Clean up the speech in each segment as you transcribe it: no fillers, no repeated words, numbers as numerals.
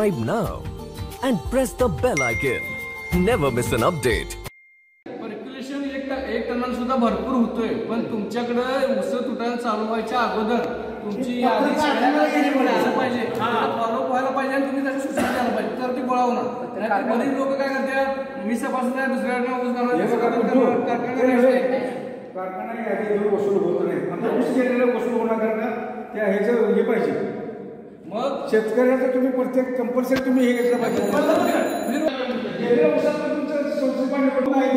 subscribe now and press the bell icon. Never miss an update. Percolation एक टनाला सुद्धा भरपूर होतोय, पण तुमच्याकडे ऊस तुटायला चालू व्हायच्या अगोदर तुमची यादी पाहिजे, फॉलो व्हायला पाहिजे आणि तुम्ही त्याची सूचना द्यायला पाहिजे, तर ती गोळा होणार. बरीच लोक काय करतात, मी सपासून आहे दुसऱ्याकडनं ऊस कारखाना यादी वसूल होत नाही. आता ऊस गेलेलं वसूल होण्याकरता त्या ह्याचं हे पाहिजे. मग शेतकऱ्याचं तुम्ही प्रत्येक कंपल्सरी तुम्ही हे घेतलं पाहिजे. गेलेल्या ऊसाला तुमचं सोर्स पाणीपट नाही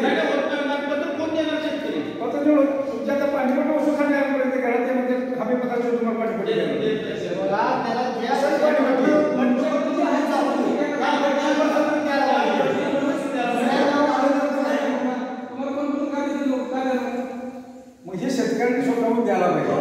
तुमच्या आता पाणीपट वसूल खाण्यापर्यंत घरात म्हणजे हमी पदार्थ तुम्हाला पाणीपट मग हे शेतकऱ्यांनी स्वतःहून द्यायला पाहिजे.